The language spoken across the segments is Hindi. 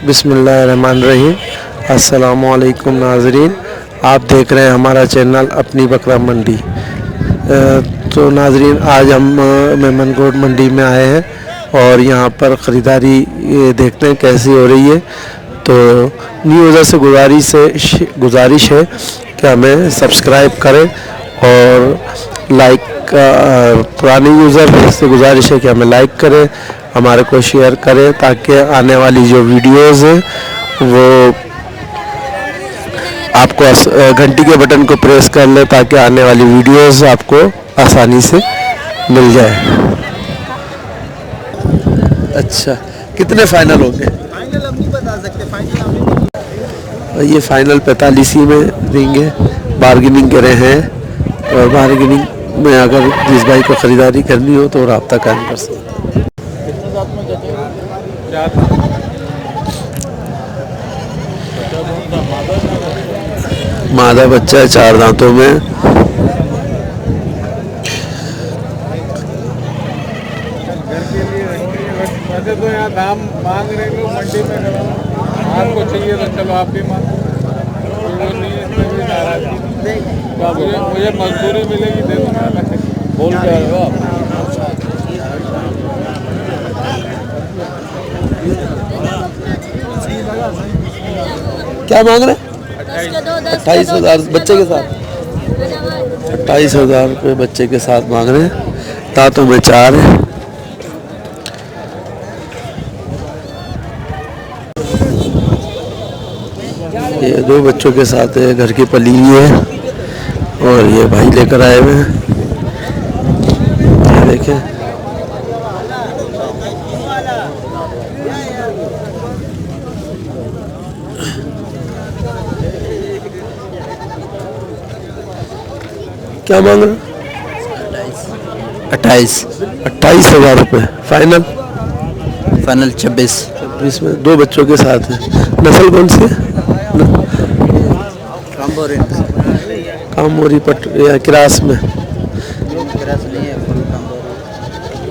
बिस्मिल्लाहिर्रहमानिर्रहीम। अस्सलामुअलैकुम नाज़रीन, आप देख रहे हैं हमारा चैनल अपनी बकरा मंडी। तो नाज़रीन, आज हम मेमनकोट मंडी में आए हैं और यहाँ पर ख़रीदारी देखते हैं कैसी हो रही है। तो न्यू यूज़र से गुजारिश है कि हमें सब्सक्राइब करें और लाइक, पुराने यूज़र से गुजारिश है कि हमें लाइक करें, हमारे को शेयर करें ताकि आने वाली जो वीडियोज़ हैं वो आपको घंटी के बटन को प्रेस कर ले ताकि आने वाली वीडियोज़ आपको आसानी से मिल जाए। अच्छा, कितने फ़ाइनल होंगे? फाइनल हम नहीं बता सकते, फाइनल ये फ़ाइनल 45 ही में देंगे। बार्गेनिंग करे हैं और बार्गेनिंग में अगर जिस भाई को ख़रीदारी करनी हो तो रब्ता कायम कर सकते। मादा बच्चा है 4 दांतों में। वैसे तो यहाँ दाम मांग रहे लोग मंडी में, आपको चाहिए तो चलो आप भी मांगो, मुझे मजदूरी मिलेगी दे दूँगा। बोल के आए हो आप? क्या मांग रहे हैं? 28,000 बच्चे के साथ। 28,000 रुपये बच्चे के साथ मांग रहे हैं। दांतों में 4 है। ये 2 बच्चों के साथ है, घर की पली है और ये भाई लेकर आए हुए हैं। देखें, क्या मांग रहे? 28,000 रुपये। फाइनल 26 में 2 बच्चों के साथ है। नस्ल कौन सी है? कामोरी पट या क्रास में?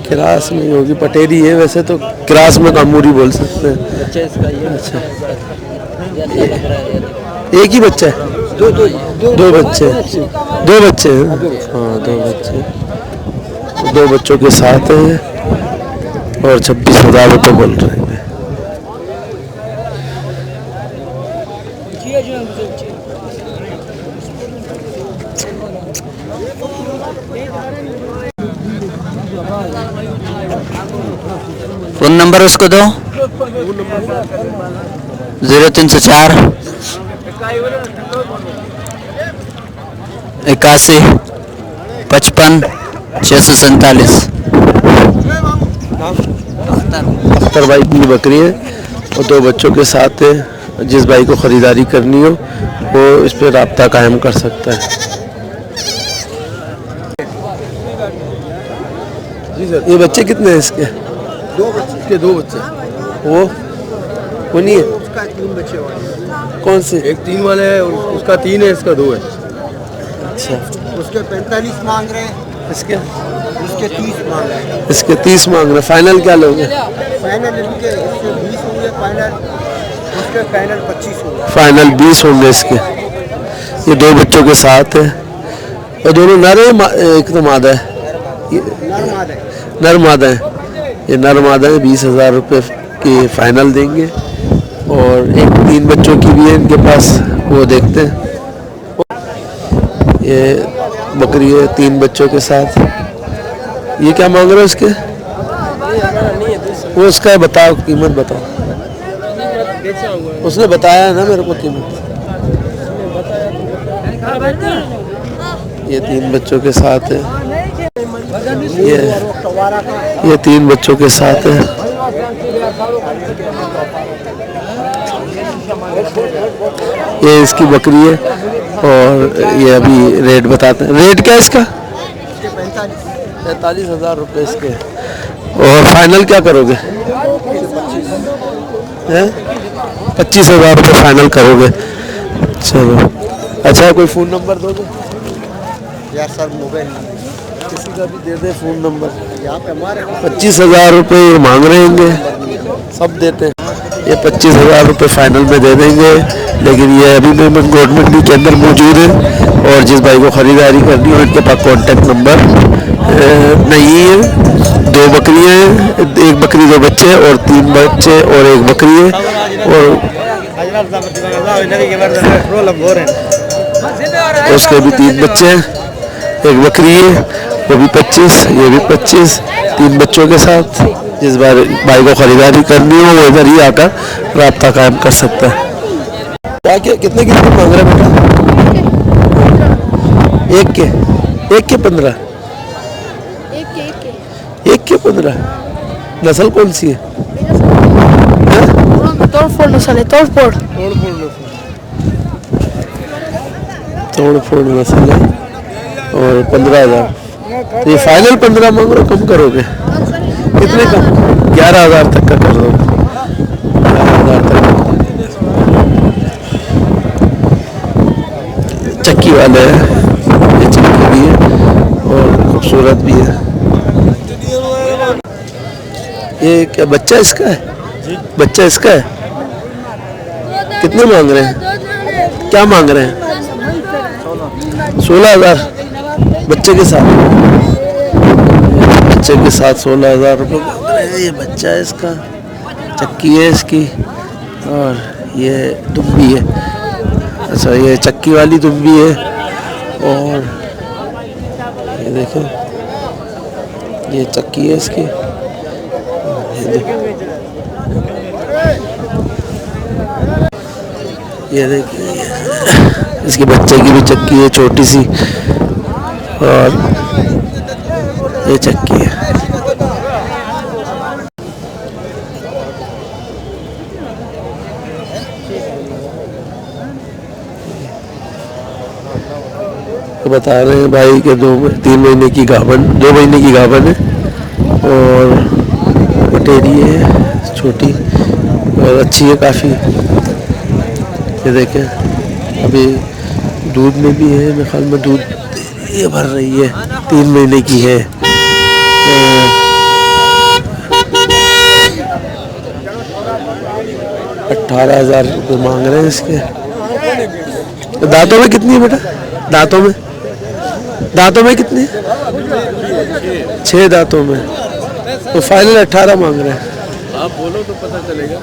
क्रास नहीं होगी, पटेरी है। वैसे तो क्रास में कामोरी बोल सकते हैं। अच्छा, एक ही बच्चा है? दो बच्चे हैं। हाँ, 2 बच्चे, 2 बच्चों के साथ हैं और 26,000 रुपये बोल रहे हैं। फ़ोन नंबर उसको दो। 0304 81 55 647। अख्तर भाई की बकरी है और 2 बच्चों के साथ है। जिस भाई को ख़रीदारी करनी हो वो इस पर रब्ता कायम कर सकता है। जी सर। ये बच्चे कितने हैं इसके? 2 बच्चे। इसके 2 बच्चे। वो नहीं है? उसका 3 बच्चे वाले। कौन से? एक 3 वाले है, उसका 3 है, इसका 2 है। अच्छा, उसके 45 मांग रहे हैं, इसके 30 मांग रहे हैं। इसके 30 मांग रहे। फाइनल क्या लोगे? फाइनल इसके 20 होंगे फाइनल, उसके फाइनल 25 होंगे। फाइनल 20 होंगे इसके। ये 2 बच्चों के साथ है और दोनों नर है, एक तो मादा है। नर मादा है। ये नर मादा है। 20,000 रुपये की फाइनल देंगे और एक 3 बच्चों की भी है इनके पास, वो देखते हैं। ये बकरी है 3 बच्चों के साथ। ये क्या मांग रहे हो इसके? वो उसका बताओ, कीमत बताओ। उसने बताया ना मेरे को कीमत। ये 3 बच्चों के साथ है। ये 3 बच्चों के साथ है। ये इसकी बकरी है और ये अभी रेट बताते हैं। रेट क्या है इसका? 45,000 रुपये इसके। और फाइनल क्या करोगे? 25,000 रुपये फाइनल करोगे। चलो, अच्छा, कोई फ़ोन नंबर दोगे? यार सर, मोबाइल किसी का भी दे दे फ़ोन नंबर। यहाँ पे हमारे 25,000 रुपये मांग रहे हैं, सब देते हैं। ये 25,000 रुपये फाइनल में दे देंगे, लेकिन ये अभी मेमन गोड मंडी के अंदर मौजूद है। और जिस भाई को ख़रीदारी करनी हो इनके पास कॉन्टेक्ट नंबर नहीं है। 2 बकरियाँ हैं, 1 बकरी 2 बच्चे और 3 बच्चे और 1 बकरी है। और उसके भी 3 बच्चे हैं, 1 बकरी है, वो भी 25, ये भी 25, 3 बच्चों के साथ। जिस भाई को ख़रीदारी करनी हो वो इधर ही आकर राब्ता कायम कर सकता है। क्या कितने मांग रहे हैं बेटा? एक के 15, एक के 15। नस्ल कौन सी है? तोड़फोड़ नस्ल है, तोड़फोड़ नस्ल है और 15,000। तो ये फाइनल 15 मांग रहे हो, कम करोगे? कितने का? 11,000 तक का कर दो। 11,000 तक चक्की वाले हैं, ये चक्की भी है और खूबसूरत भी है। ये क्या बच्चा इसका है? बच्चा इसका है। कितने मांग रहे हैं? क्या मांग रहे हैं? 16,000 बच्चे के साथ। बच्चे के साथ 16,000 रुपये मांग रहे हैं। ये बच्चा है इसका, चक्की है इसकी और ये दुम्बी है। अच्छा, ये चक्की वाली दुम्बी है और ये देखें, ये चक्की है इसकी। ये देखिए, इसके बच्चे की भी चक्की है छोटी सी और ये चक्की है। तो बता रहे हैं भाई के 3 महीने की गाभन, 2 महीने की गाभन है और बटेरी है छोटी और अच्छी है काफ़ी। ये देखें, अभी दूध में भी है, मेरे ख्याल में दूध ये भर रही है, 3 महीने की है। 18,000 रुपये मांग रहे हैं इसके। तो दांतों में कितनी है बेटा? दांतों में कितनी? 6 दांतों में। तो फाइनल 18 मांग रहे हैं। आप बोलो तो पता चलेगा।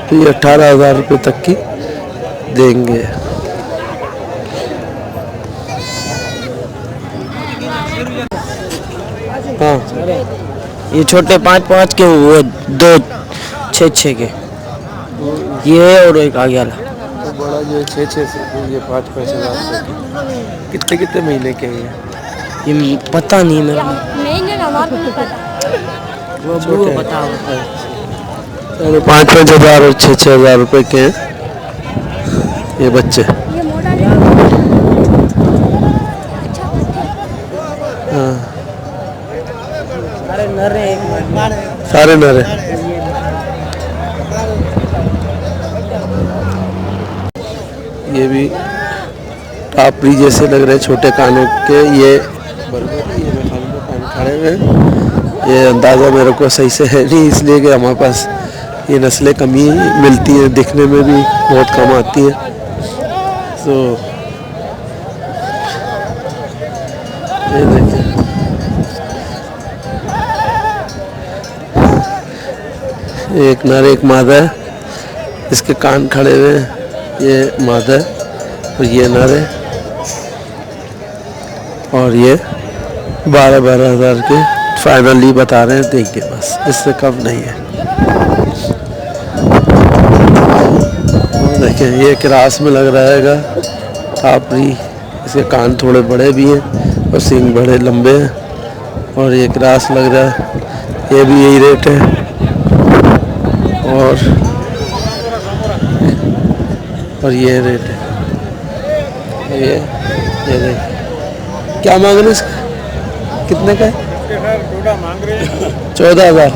तो ये 18,000 रुपये तक की देंगे। हाँ, ये छोटे 5-5 के, वो 2 6-6 के, ये और एक आगे वाला। तो बड़ा जो 6-6 से, ये 5-5 हज़ार से। कितने महीने के हैं ये पता नहीं मेरे को, वो छोटे हैं। बताओ। 5-5 हज़ार और 6-6 हज़ार रुपये के हैं ये बच्चे। हाँ, सारे नर हैं। ये भी टापरी जैसे लग रहे, छोटे कानों के। ये बरबर, ये मेरे ख्याल में कान खड़े हुए हैं। ये अंदाज़ा मेरे को सही से है नहीं, इसलिए कि हमारे पास ये नस्लें कमी मिलती हैं, दिखने में भी बहुत कम आती हैं। तो ये देखिए, एक नर एक मादा है, इसके कान खड़े हुए हैं। ये मादा है और ये नर है और ये 12-12 हज़ार के फाइनली बता रहे हैं, देंगे बस, इससे कम नहीं है। देखिए, ये क्रास में लग रहा हैगा टापरी। इसके कान थोड़े बड़े भी हैं और सींग बड़े लंबे हैं और ये क्रास लग रहा है। ये भी यही रेट है और ये रेट है। ये देख, क्या मांग रहे हैं इसका? कितने का है? 14,000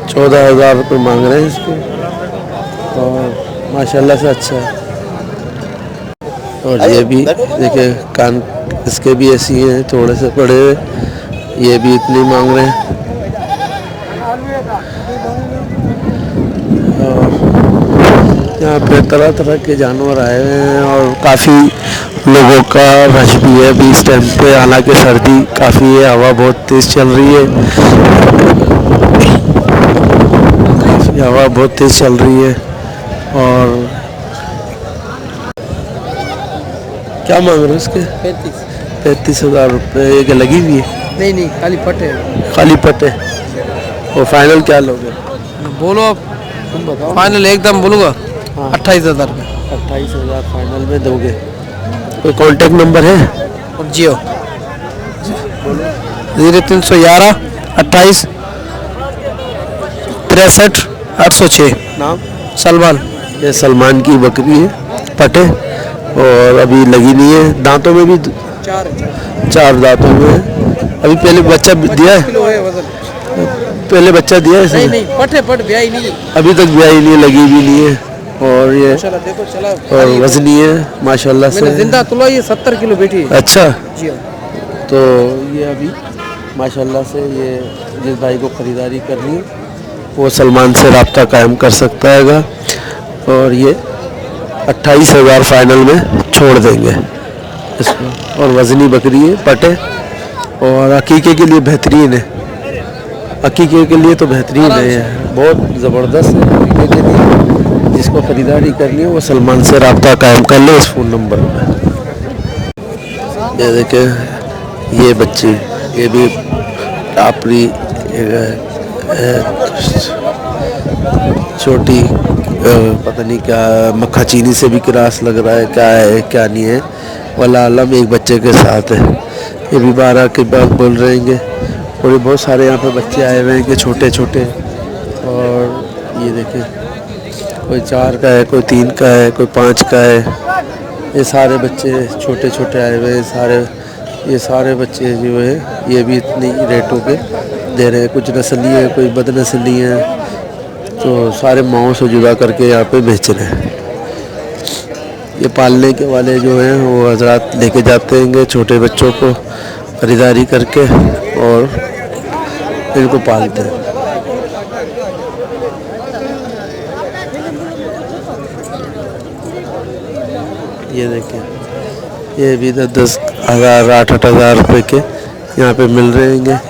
14,000 रुपये मांग रहे हैं इसके और माशाल्लाह से अच्छा है। और ये भी देखिए, कान इसके भी ऐसी हैं, थोड़े से बड़े हुए। ये भी इतनी मांग रहे हैं। यहाँ पे तरह तरह के जानवर आए हुए हैं और काफ़ी लोगों का रश भी है अभी इस टाइम पे। हालांकि सर्दी काफ़ी है, हवा बहुत तेज़ चल रही है, काफ़ी हवा बहुत तेज़ चल रही है। और क्या मांग रहे हो उसके? 35,000 रुपये। ये क्या लगी हुई है? नहीं खाली पटे खाली पट है। और फाइनल क्या लोगे? बोलो आप, तुम बताओ। फाइनल एकदम बोलूँगा हाँ। 28,000 में 28,000 फाइनल में दोगे? कोई कांटेक्ट नंबर है? और जियो 0311 28 63 806। नाम? सलमान। ये सलमान की बकरी है, पटे, और अभी लगी नहीं है। दांतों में भी 4 दांतों में है। अभी पहले बच्चा दिया है? किलो है वजन। पहले बच्चा दिया है इसने? नहीं पट ब्याही नहीं। अभी तक ब्याही नहीं, लगी भी नहीं है। और ये माशाल्लाह देखो चला और वजनी है माशाल्लाह मैंने से। जिंदा तुला, ये 70 किलो बैठी है। अच्छा, जी हाँ। तो ये अभी माशाल्लाह से ये जिस भाई को ख़रीदारी करनी है वो सलमान से रब्ता कायम कर सकता हैगा। और ये 28,000 फाइनल में छोड़ देंगे इसको। और वज़नी बकरी है, पटे, और अकीके के लिए बेहतरीन है। अकीके के लिए तो बेहतरीन है, ये बहुत ज़बरदस्त है। अकीके के लिए जिसको ख़रीदारी करनी है वो सलमान से रब्ता कायम कर ले इस फ़ोन नंबर पर। ये देखें ये बच्ची, ये भी टापरी छोटी, पता नहीं क्या मक्खा चीनी से भी क्रॉस लग रहा है, क्या है क्या नहीं है, वल्लाह आलम। एक बच्चे के साथ है। ये भी 12 के बाद बोल रहे हैं। और ये बहुत सारे यहाँ पे बच्चे आए हुए हैं कि छोटे छोटे। और ये देखें कोई 4 का है, कोई 3 का है, कोई 5 का है। ये सारे बच्चे छोटे छोटे आए हुए हैं सारे। ये सारे बच्चे जो है ये भी इतनी रेटों पे दे रहे हैं। कुछ नस्ली है, कोई बदनस्ली है, तो सारे माओं से जुदा करके यहाँ पे बेच रहे हैं। ये पालने के वाले जो हैं वो हजरात लेके जाते हैं छोटे बच्चों को ख़रीदारी करके और इनको पालते हैं। ये देखें ये भी 10,000 8,000 रुपये के यहाँ पे मिल रहे हैं।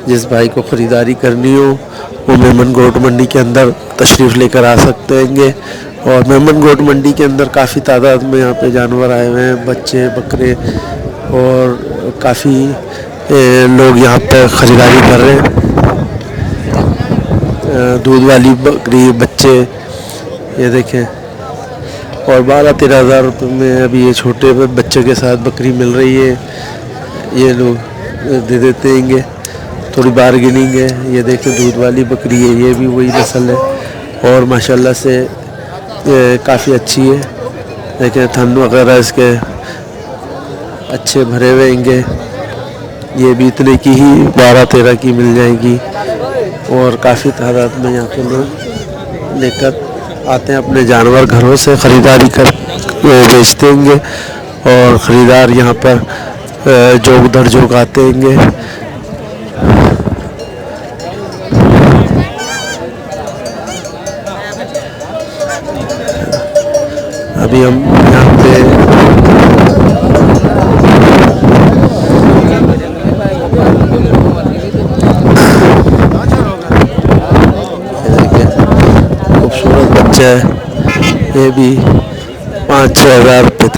जिस भाई को ख़रीदारी करनी हो वो मेमन गोट मंडी के अंदर तशरीफ़ लेकर आ सकते हैं। और मेमन गोट मंडी के अंदर काफ़ी तादाद में यहाँ पे जानवर आए हुए हैं, बच्चे बकरे, और काफ़ी लोग यहाँ पे ख़रीदारी कर रहे हैं। दूध वाली बकरी, बच्चे, ये देखें। और 12-13 हज़ार रुपये में अभी ये छोटे बच्चे के साथ बकरी मिल रही है। ये लोग दे देते हैं, थोड़ी बारगेनिंग है। ये देखें दूध वाली बकरी है, ये भी वही नस्ल है और माशाल्लाह से काफ़ी अच्छी है। देखें थन वगैरह इसके अच्छे भरे हुए होंगे। ये भी इतने की ही 12-13 की मिल जाएगी। और काफ़ी तादाद में यहाँ पे लोग लेकर आते हैं अपने जानवर, घरों से ख़रीदारी कर बेचते होंगे। और ख़रीदार यहाँ पर जोग दर जोग आते होंगे। अभी हम यहाँ पे खूबसूरत बच्चा है, ये भी 5-6 हज़ार रुपये